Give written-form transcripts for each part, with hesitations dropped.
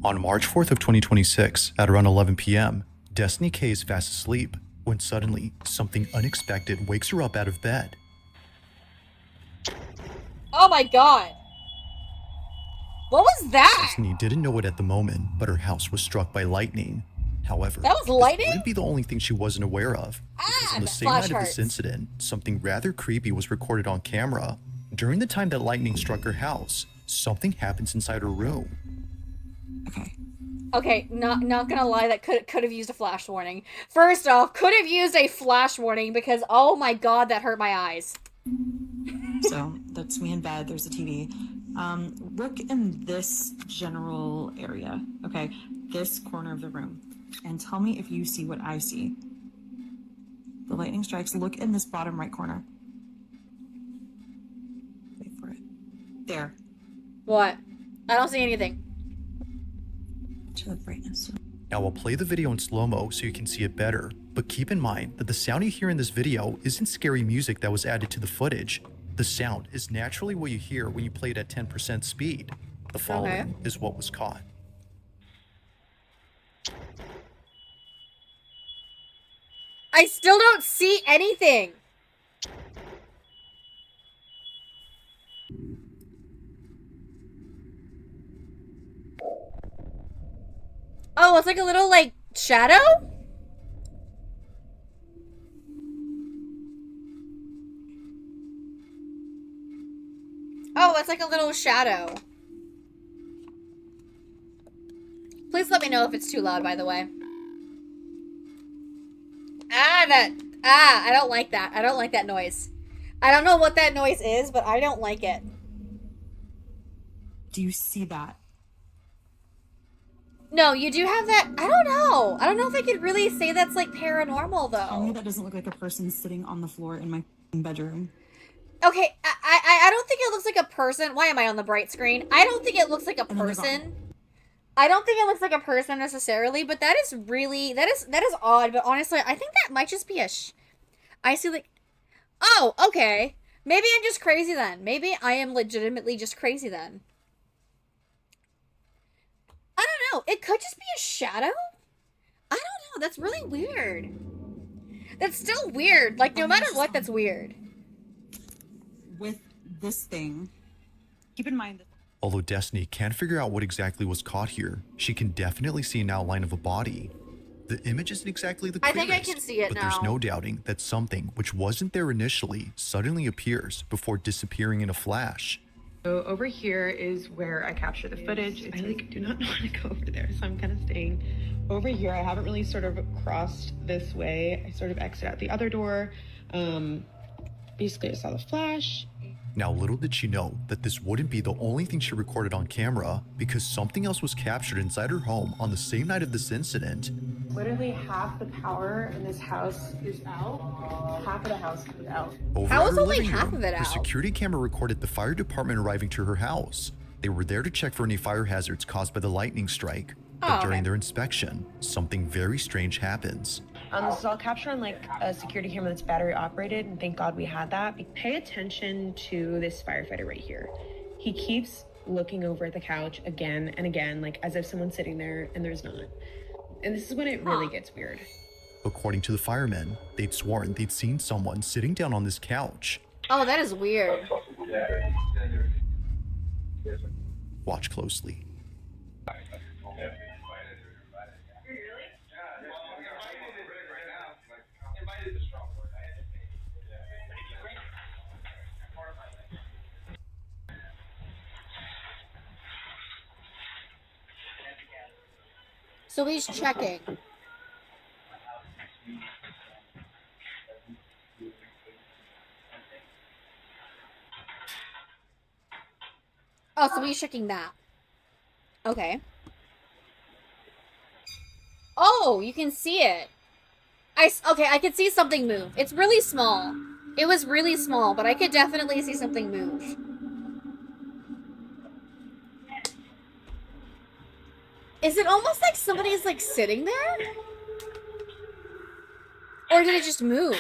On March 4th of 2026, at around 11 p.m., Destiny K is fast asleep when suddenly something unexpected wakes her up out of bed. Oh my god! What was that? Destiny didn't know it at the moment, but her house was struck by lightning. However, That was this lightning? wouldn't be the only thing she wasn't aware of, because on the same night of this incident, something rather creepy was recorded on camera. During the time that lightning struck her house, something happens inside her room. Okay, not gonna lie, that could have used a flash warning. First off, could have used a flash warning because oh my god, that hurt my eyes. So that's me in bed. There's a TV. Look in this general area, okay? This corner of the room, and tell me if you see what I see. The lightning strikes. Look in this bottom right corner. Wait for it. There. What? I don't see anything. To the brightness. Now I'll play the video in slow-mo so you can see it better, but keep in mind that the sound you hear in this video isn't scary music that was added to the footage. The sound is naturally what you hear when you play it at 10% speed. The following is what was caught. I still don't see anything. Oh, it's like a little, like, shadow? Oh, it's like a little shadow. Please let me know if it's too loud, by the way. I don't like that. I don't like that noise. I don't know what that noise is, but I don't like it. Do you see that? No, you do have that. I don't know. I don't know if I could really say that's like paranormal though. Tell me that doesn't look like a person sitting on the floor in my bedroom. Okay, I don't think it looks like a person. Why am I on the bright screen? I don't think it looks like a person. I don't think it looks like a person necessarily, but that is really that is odd. But honestly, I think that might just be a. I see like, oh, okay. Maybe I'm just crazy then. Maybe I am legitimately just crazy then. I don't know. It could just be a shadow. I don't know. That's really weird. That's still weird. Like no matter what, that's weird. With this thing, keep in mind that. Although Destiny can't figure out what exactly was caught here, she can definitely see an outline of a body. The image isn't exactly the clearest, I think I can see it but now. there's no doubting that something which wasn't there initially suddenly appears before disappearing in a flash. So over here is where I capture the footage. I like do not want to go over there, so I'm kind of staying over here. I haven't really sort of crossed this way. I sort of exit out the other door. Basically I saw the flash. Now, little did she know that this wouldn't be the only thing she recorded on camera, because something else was captured inside her home on the same night of this incident. Literally half the power in this house is out. Half of the house is out. Over How at is her only living half room, of it her out? security camera recorded the fire department arriving to her house. They were there to check for any fire hazards caused by the lightning strike. But during their inspection, something very strange happens. This is all captured on like a security camera that's battery operated, and thank God we had that. Pay attention to this firefighter right here. He keeps looking over at the couch again and again, like as if someone's sitting there and there's not. And this is when it really gets weird. According to the firemen, they'd sworn they'd seen someone sitting down on this couch. Oh, that is weird. Watch closely. So he's checking. Oh, so he's checking that. Okay. Oh, you can see it. Okay, I could see something move. It's really small. It was really small, but I could definitely see something move. Is it almost like somebody's like sitting there? Or did it just move?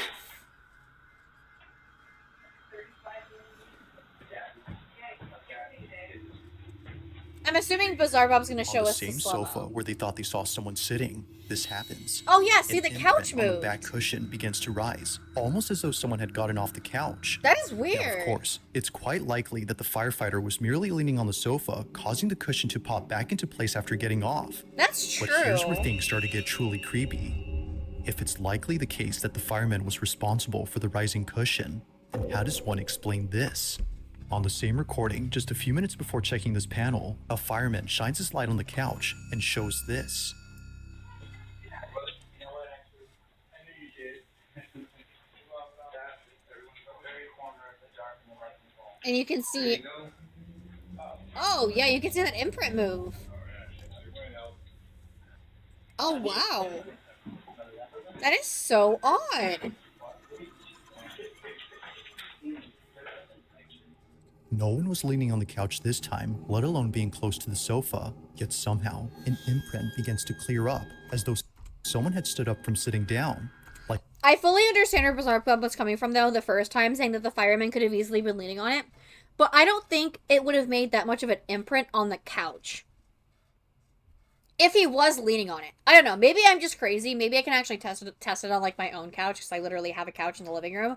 I'm assuming Bizarre Bob's gonna On show the us the same slow-mo. sofa where they thought they saw someone sitting, this happens. Oh yeah, see An the couch imprint on the moved. back cushion begins to rise, almost as though someone had gotten off the couch. That is Now, weird. of course, it's quite likely that the firefighter was merely leaning on the sofa, causing the cushion to pop back into place after getting off. That's true. But here's where things start to get truly creepy. If it's likely the case that the fireman was responsible for the rising cushion, then how does one explain this? On the same recording, just a few minutes before checking this panel, a fireman shines his light on the couch and shows this. And you can see... Oh, yeah, you can see that imprint move. Oh, wow. That is so odd. No one was leaning on the couch this time, let alone being close to the sofa, yet somehow, an imprint begins to clear up, as though someone had stood up from sitting down. Like, I fully understand where Bizarre Bob was coming from, though, the first time, saying that the fireman could have easily been leaning on it. But I don't think it would have made that much of an imprint on the couch. If he was leaning on it. I don't know. Maybe I'm just crazy. Maybe I can actually test it on, like, my own couch, because I literally have a couch in the living room.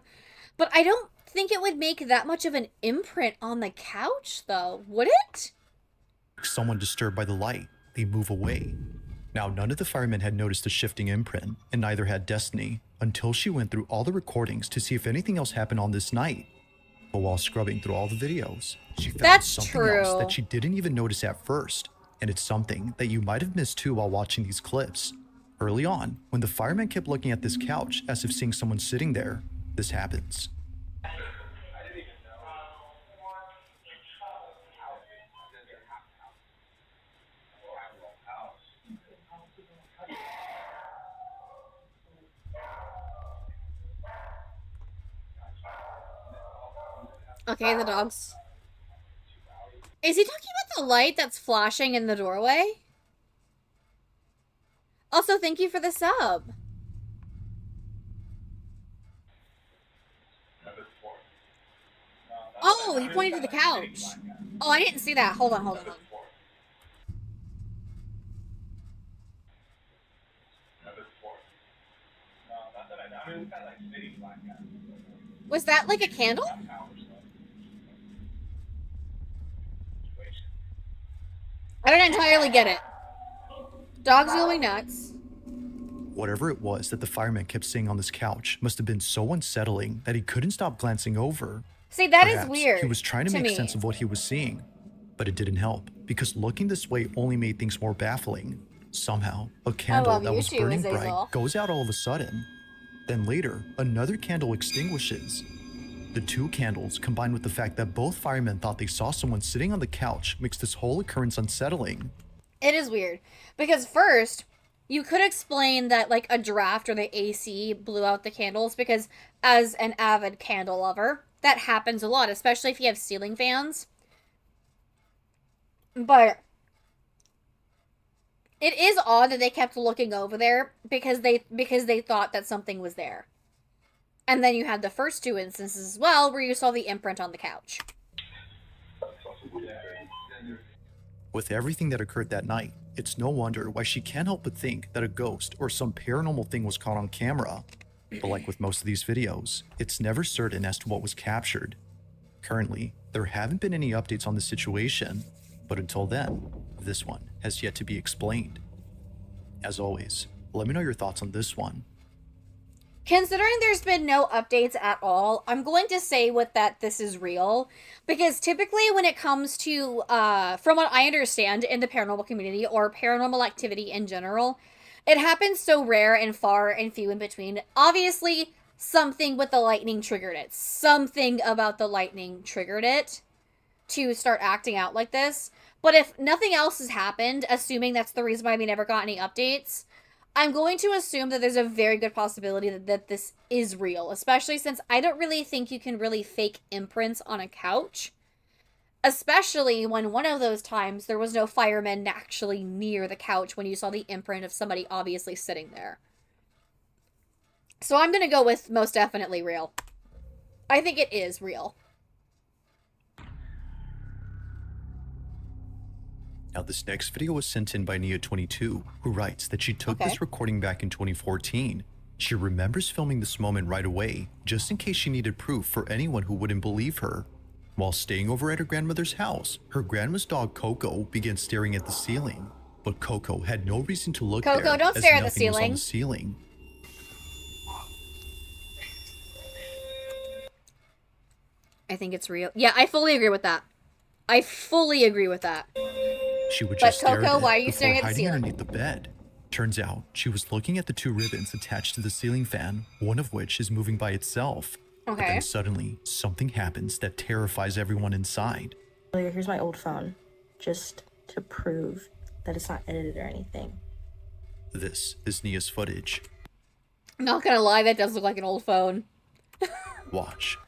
But I don't think it would make that much of an imprint on the couch, though. Would it? someone disturbed by the light, they move away. Now, none of the firemen had noticed the shifting imprint, and neither had Destiny, until she went through all the recordings to see if anything else happened on this night. But while scrubbing through all the videos, she found something else that she didn't even notice at first, and it's something that you might have missed too while watching these clips. Early on, when the firemen kept looking at this couch as if seeing someone sitting there, this happens. Okay, the dogs. Is he talking about the light that's flashing in the doorway? Also, thank you for the sub. Oh, he pointed to the couch. Oh, I didn't see that. Hold on, hold on. Was that like a candle? I don't entirely get it. Dogs going nuts. Whatever it was that the fireman kept seeing on this couch must have been so unsettling that he couldn't stop glancing over. See, that is Perhaps weird. he was trying to make sense of what he was seeing, but it didn't help because looking this way only made things more baffling. Somehow, a candle that was burning bright goes out all of a sudden. Then later, another candle extinguishes. The two candles, combined with the fact that both firemen thought they saw someone sitting on the couch, makes this whole occurrence unsettling. It is weird. Because first, you could explain that like a draft or the AC blew out the candles because as an avid candle lover, that happens a lot, especially if you have ceiling fans. But it is odd that they kept looking over there because they thought that something was there. And then you had the first two instances as well where you saw the imprint on the couch. With everything that occurred that night, it's no wonder why she can't help but think that a ghost or some paranormal thing was caught on camera. But like with most of these videos, it's never certain as to what was captured. Currently, there haven't been any updates on the situation, but until then, this one has yet to be explained. As always, let me know your thoughts on this one. Considering there's been no updates at all, I'm going to say with that this is real. Because typically when it comes to, from what I understand in the paranormal community or paranormal activity in general, it happens so rare and far and few in between. Obviously, something with the lightning triggered it. Something about the lightning triggered it to start acting out like this. But if nothing else has happened, assuming that's the reason why we never got any updates, I'm going to assume that there's a very good possibility that this is real, especially since I don't really think you can really fake imprints on a couch, especially when one of those times there was no firemen actually near the couch when you saw the imprint of somebody obviously sitting there. So I'm going to go with most definitely real. I think it is real. Now, this next video was sent in by Nia22, who writes that she took Okay. this recording back in 2014. She remembers filming this moment right away, just in case she needed proof for anyone who wouldn't believe her. While staying over at her grandmother's house, her grandma's dog Coco began staring at the ceiling. But Coco had no reason to look Coco, there, don't as stare at the nothing was on ceiling. the ceiling. I think it's real. Yeah, I fully agree with that. I fully agree with that. She would But just stare Coco, at it why are you before staring at the hiding ceiling? underneath the bed. Turns out, she was looking at the two ribbons attached to the ceiling fan, one of which is moving by itself. But Okay. then suddenly, something happens that terrifies everyone inside. Here's my old phone, just to prove that it's not edited or anything. This is Nia's footage. Not gonna lie, that does look like an old phone. Watch.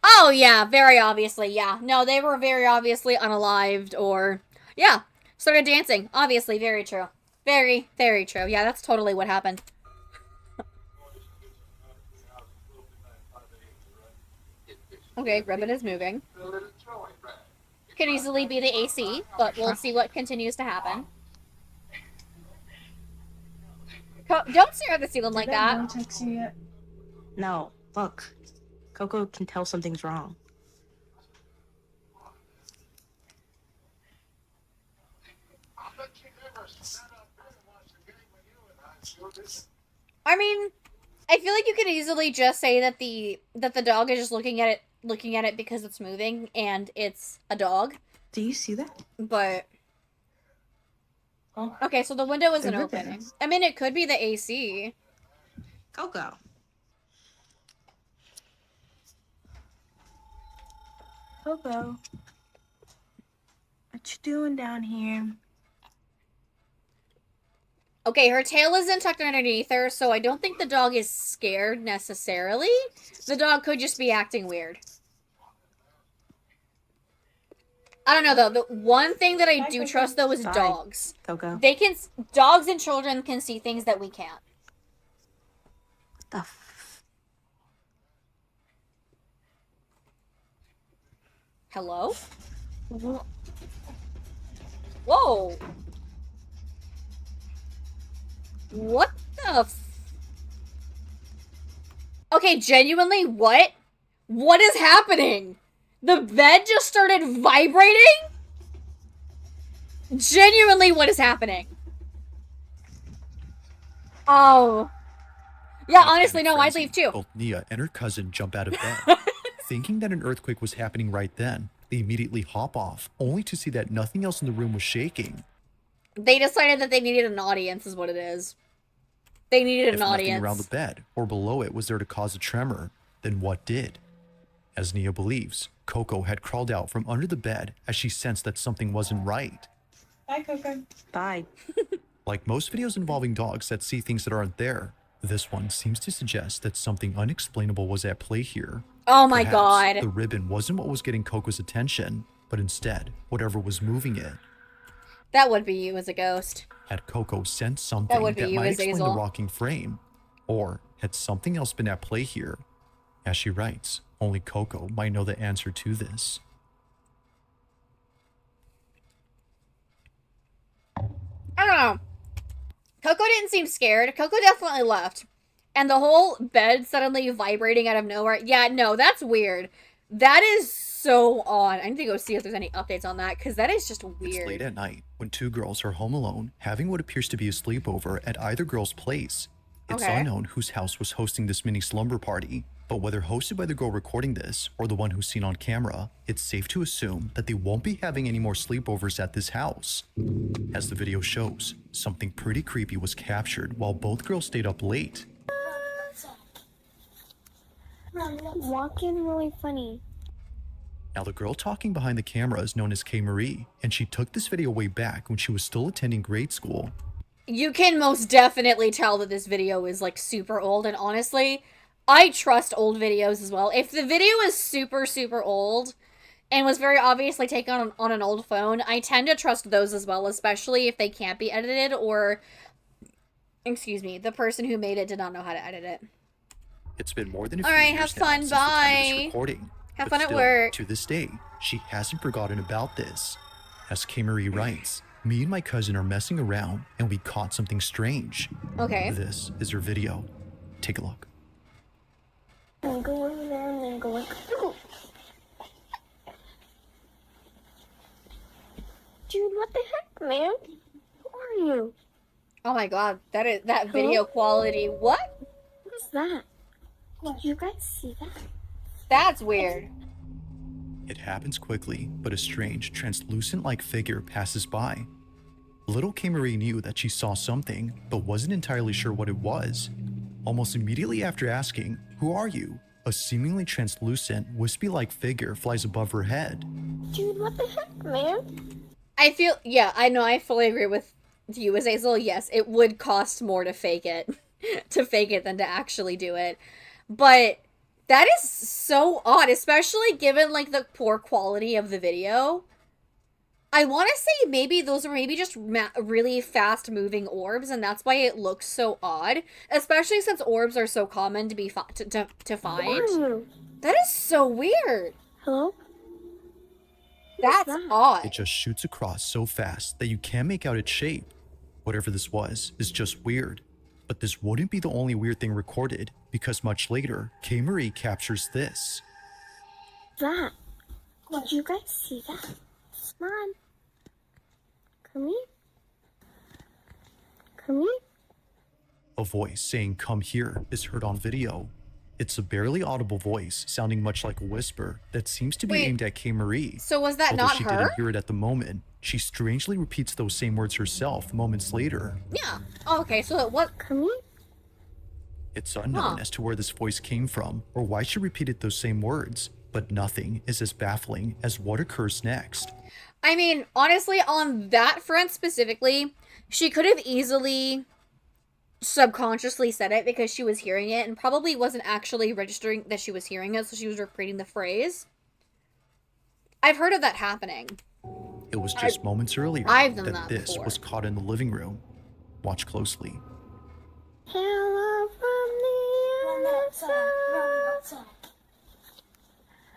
Oh, yeah, very obviously, yeah. No, they were very obviously unalived or... Yeah, started dancing. Obviously, very true. Very, very true. Yeah, that's totally what happened. Okay, ribbon is moving. Could easily be the AC, but we'll see what continues to happen. Don't stare at the ceiling like that. Text you yet? No, look. Coco can tell something's wrong. I mean, I feel like you could easily just say that the dog is just looking at it because it's moving and it's a dog. Do you see that? But Oh. okay, so the window isn't The opening. ribbons. I mean, it could be the AC. Coco. Coco. What you doing down here? Okay, her tail isn't tucked underneath her, so I don't think the dog is scared necessarily. The dog could just be acting weird. I don't know though. The one thing that I do trust though is Bye. dogs. Coco. Dogs and children can see things that we can't. What the f... Hello? Whoa. What the f... Okay, genuinely, what? What is happening? The bed just started vibrating? Genuinely, what is happening? Oh. Yeah, A honestly, panic no, I'd frenzy. leave too. Both Nia and her cousin jump out of bed. Thinking that an earthquake was happening right then, they immediately hop off, only to see that nothing else in the room was shaking. They decided that they needed an audience, is what it is. They needed If an nothing audience. around the bed or below it was there to cause a tremor, then what did? As Nia believes, Coco had crawled out from under the bed as she sensed that something wasn't right. Bye, Coco. Bye. Like most videos involving dogs that see things that aren't there, this one seems to suggest that something unexplainable was at play here. Oh my Perhaps god. the ribbon wasn't what was getting Coco's attention, but instead, whatever was moving it. That would be you as a ghost. Had Coco sensed something would be that you, might explain the Azazel. rocking frame? Or had something else been at play here? As she writes, only Coco might know the answer to this. I don't know. Coco didn't seem scared. Coco definitely left. And the whole bed suddenly vibrating out of nowhere. Yeah, no, that's weird. That is so odd. I need to go see if there's any updates on that, because that is just It's weird. late at night when two girls are home alone, having what appears to be a sleepover at either girl's place. It's Okay. unknown whose house was hosting this mini slumber party, but whether hosted by the girl recording this or the one who's seen on camera, it's safe to assume that they won't be having any more sleepovers at this house. As the video shows, something pretty creepy was captured while both girls stayed up late. Walking really funny. Now, the girl talking behind the camera is known as Kay Marie, and she took this video way back when she was still attending grade school. You can most definitely tell that this video is like super old, and honestly, I trust old videos as well. If the video is super, super old and was very obviously taken on an old phone, I tend to trust those as well, especially if they can't be edited or, excuse me, the person who made it did not know how to edit it. It's been more than a All few right, years have now fun, since the time of this bye. recording, Have But fun at still, work. to this day, she hasn't forgotten about this. As K. Marie writes, me and my cousin are messing around and we caught something strange. Okay. This is her video. Take a look. And go over there and then go like. Dude, what the heck, man? Who are you? Oh my god, that video quality. What? What is that? Did you guys see that? That's weird. It happens quickly, but a strange, translucent-like figure passes by. Little K. Marie knew that she saw something, but wasn't entirely sure what it was. Almost immediately after asking, "Who are you?" a seemingly translucent, wispy-like figure flies above her head. Dude, what the heck, man? I feel, yeah, I know, I fully agree with you, Azazel. Yes, it would cost more to fake it, than to actually do it. But that is so odd, especially given, like, the poor quality of the video. I want to say maybe those are maybe just really fast-moving orbs, and that's why it looks so odd. Especially since orbs are so common to be to Who find. are you? That is so weird. Hello? That's that? odd. It just shoots across so fast that you can't make out its shape. Whatever this was is just weird. But this wouldn't be the only weird thing recorded, because much later, K. Marie captures this. That. Did you guys see that? Come on. Come here. Come here. A voice saying "come here" is heard on video. It's a barely audible voice, sounding much like a whisper, that seems to be Wait. aimed at K. Marie. So was that Although not she her? didn't hear it at the moment, she strangely repeats those same words herself moments later. Yeah. Oh, okay, so it was... Come here. It's unknown Huh. as to where this voice came from or why she repeated those same words, but nothing is as baffling as what occurs next. I mean, honestly, on that front specifically, she could have easily subconsciously said it because she was hearing it and probably wasn't actually registering that she was hearing it, so she was repeating the phrase. I've heard of that happening. It was just moments earlier I've done that that this before. was caught in the living room. Watch closely. Hello from the other side.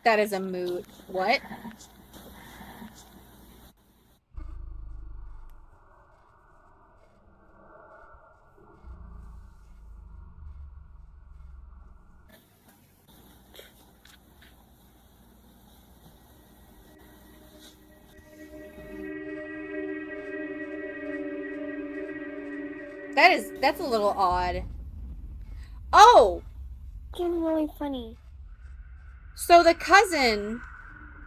That is a mood. What? That's a little odd. Oh! Getting really funny. So the cousin...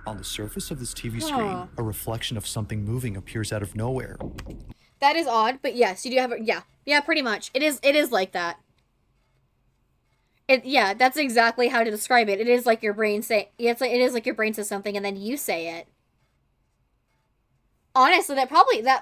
On the surface of this TV Huh. screen, a reflection of something moving appears out of nowhere. That is odd, but yes, you do have... Yeah, pretty much. It is like that. Yeah, that's exactly how to describe it. It is like your brain say... It is like your brain says something and then you say it. Honestly, that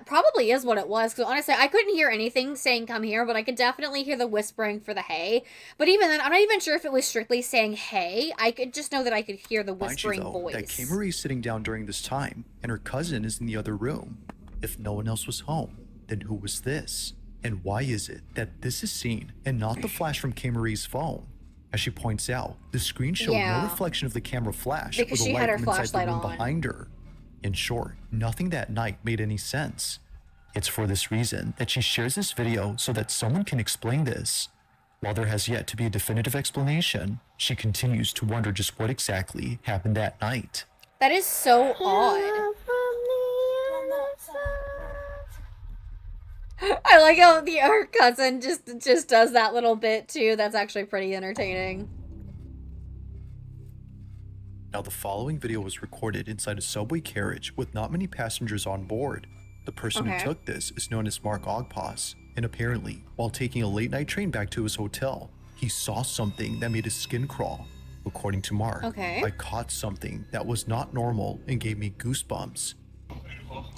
probably is what it was. Because honestly, I couldn't hear anything saying "come here," but I could definitely hear the whispering for the "hey." But even then, I'm not even sure if it was strictly saying "hey." I could just know that I could hear the Mind you, whispering though, voice. that K. Marie's sitting down during this time, and her cousin is in the other room. If no one else was home, then who was this? And why is it that this is seen and not the flash from K. Marie's phone? As she points out, the screen showed Yeah. no reflection of the camera flash Because or the she light had her from inside the flashlight room on. behind her. In short, nothing that night made any sense. It's for this reason that she shares this video so that someone can explain this. While there has yet to be a definitive explanation, she continues to wonder just what exactly happened that night. That is so odd. Hello from the other side. I like how her cousin just does that little bit too. That's actually pretty entertaining. Now, the following video was recorded inside a subway carriage with not many passengers on board. The person Okay. who took this is known as Mark Ogpass, and apparently, while taking a late-night train back to his hotel, he saw something that made his skin crawl. According to Mark, Okay. I caught something that was not normal and gave me goosebumps.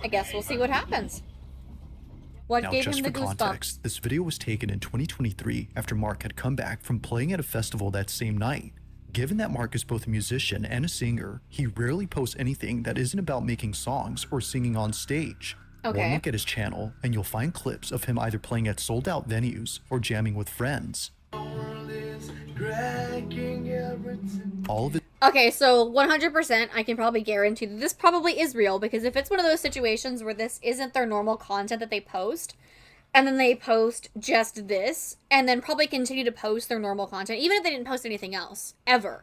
I guess we'll see what happens. What Now, gave just him for the goosebumps? context, this video was taken in 2023 after Mark had come back from playing at a festival that same night. Given that Mark is both a musician and a singer, he rarely posts anything that isn't about making songs or singing on stage. Okay. One look at his channel, and you'll find clips of him either playing at sold-out venues or jamming with friends. World is dragging All of it Okay, so 100% I can probably guarantee that this probably is real, because if it's one of those situations where this isn't their normal content that they post, and then they post just this, and then probably continue to post their normal content, even if they didn't post anything else, ever,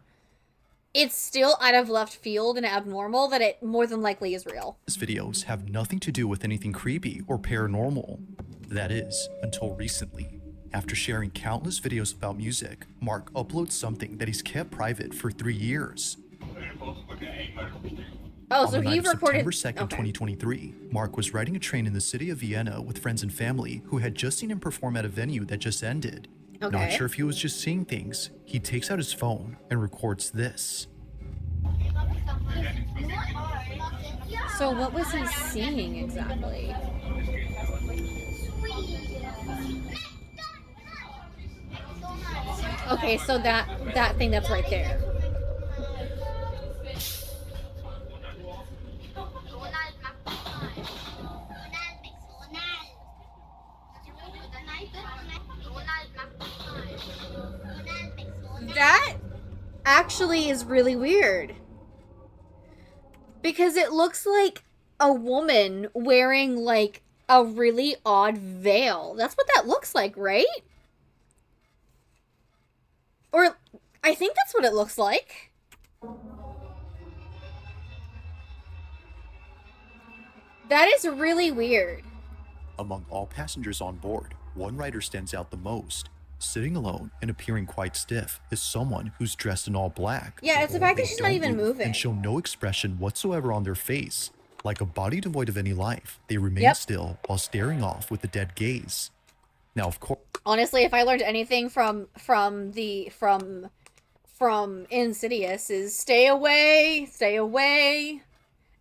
it's still out of left field and abnormal that it more than likely is real. his videos have nothing to do with anything creepy or paranormal. That is, until recently. After sharing countless videos about music, Mark uploads something that he's kept private for 3 years. Oh, On so the night he of recorded. September 2nd, Okay. 2023, Mark was riding a train in the city of Vienna with friends and family who had just seen him perform at a venue that just ended. Not Okay. sure if he was just seeing things, he takes out his phone and records this. So what was he seeing exactly? Okay, so that thing that's right there. That actually is really weird. Because it looks like a woman wearing like a really odd veil. That's what that looks like, right? Or I think that's what it looks like. That is really weird. Among all passengers on board, one rider stands out the most. Sitting alone and appearing quite stiff is someone who's dressed in all black. Yeah, it's the fact that They she's not don't even move moving. and show no expression whatsoever on their face. Like a body devoid of any life, they remain Yep. still while staring off with a dead gaze. Now, of course, Honestly, if I learned anything from Insidious is stay away,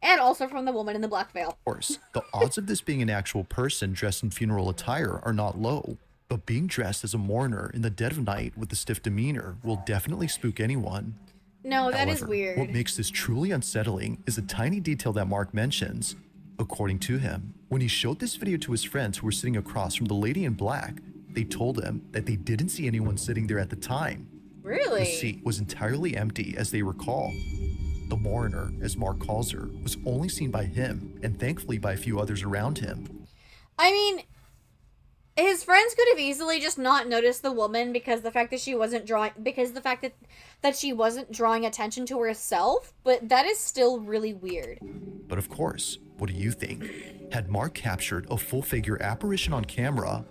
and also from the woman in the black veil. the odds of this being an actual person dressed in funeral attire are not low. But being dressed as a mourner in the dead of night with a stiff demeanor will definitely spook anyone. No, that is However, weird. what makes this truly unsettling is a tiny detail that Mark mentions. According to him, when he showed this video to his friends who were sitting across from the lady in black, they told him that they didn't see anyone sitting there at the time. Really? The seat was entirely empty, as they recall. The mourner, as Mark calls her, was only seen by him and thankfully by a few others around him. I mean, his friends could have easily just not noticed the woman because the fact that she wasn't drawing attention to herself, but that is still really weird. But of course, what do you think? Had Mark captured a full-figure apparition on camera?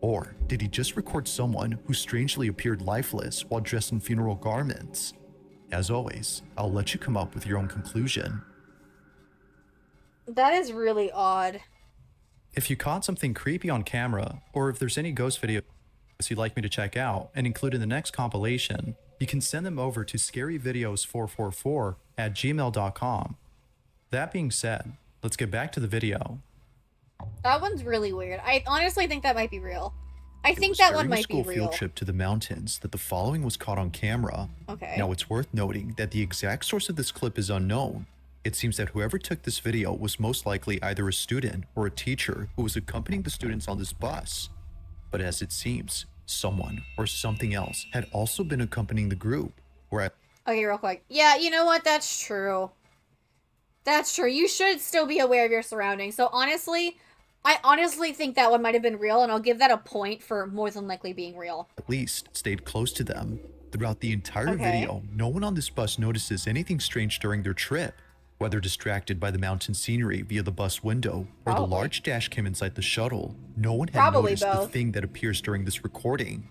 Or did he just record someone who strangely appeared lifeless while dressed in funeral garments? As always, I'll let you come up with your own conclusion. That is really odd. If you caught something creepy on camera, or if there's any ghost videos you'd like me to check out and include in the next compilation, you can send them over to scaryvideos444@gmail.com. That being said, let's get back to the video. That one's really weird. I honestly think that might be real. I It think was that during one a might be school real. field trip to the mountains that the following was caught on camera. Okay. Now, it's worth noting that the exact source of this clip is unknown. It seems that whoever took this video was most likely either a student or a teacher who was accompanying the students on this bus. But as it seems, someone or something else had also been accompanying the group. Okay, real quick. Yeah, you know what? That's true. That's true. You should still be aware of your surroundings. So honestly, I honestly think that one might have been real, and I'll give that a point for more than likely being real. At least stayed close to them. Throughout the entire Okay. video, no one on this bus notices anything strange during their trip. Whether distracted by the mountain scenery via the bus window or the Probably. large dash cam inside the shuttle, no one had Probably noticed the both. thing that appears during this recording.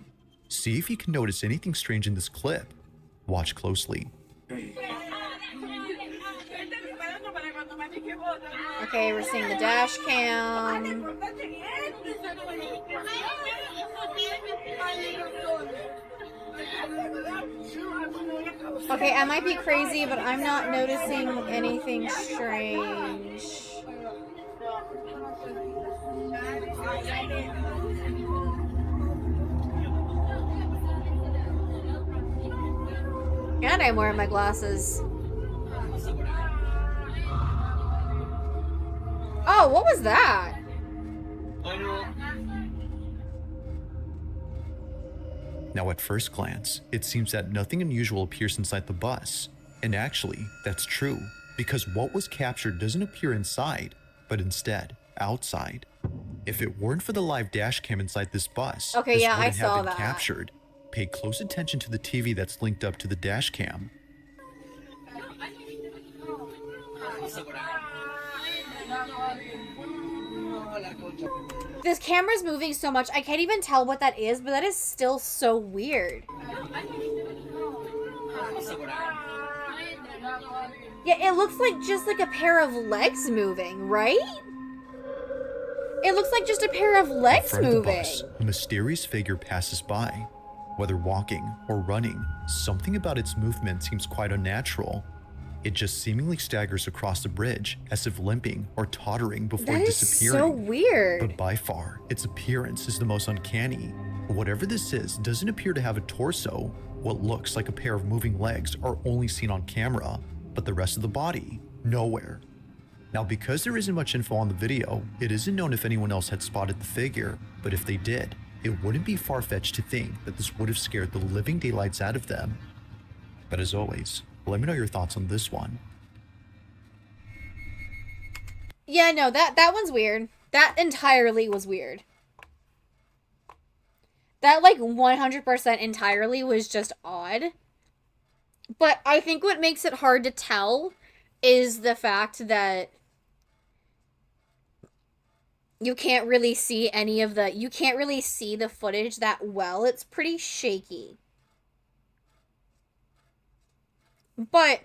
See if you can notice anything strange in this clip. Watch closely. Okay, we're seeing the dash cam. Okay, I might be crazy, but I'm not noticing anything strange. And I'm wearing my glasses. Oh, what was that? Now at first glance, it seems that nothing unusual appears inside the bus. And actually, that's true, because what was captured doesn't appear inside, but instead, outside. If it weren't for the live dash cam inside this bus, Okay, this yeah, I wouldn't saw have been that. captured. Pay close attention to the TV that's linked up to the dash cam. This camera's moving so much, I can't even tell what that is, but that is still so weird. Yeah, it looks like just like a pair of legs moving, right? It looks like just a pair of In legs front of the moving. bus, a mysterious figure passes by. Whether walking or running, something about its movement seems quite unnatural. It just seemingly staggers across the bridge as if limping or tottering before That is disappearing. so weird. But by far, its appearance is the most uncanny. Whatever this is doesn't appear to have a torso. What looks like a pair of moving legs are only seen on camera, but the rest of the body, nowhere. Now, because there isn't much info on the video, it isn't known if anyone else had spotted the figure, but if they did, it wouldn't be far-fetched to think that this would have scared the living daylights out of them. But as always, let me know your thoughts on this one. Yeah, no, that one's weird. That entirely was weird. That, like, 100% entirely was just odd. But I think what makes it hard to tell is the fact that you can't really see you can't really see the footage that well. It's pretty shaky. But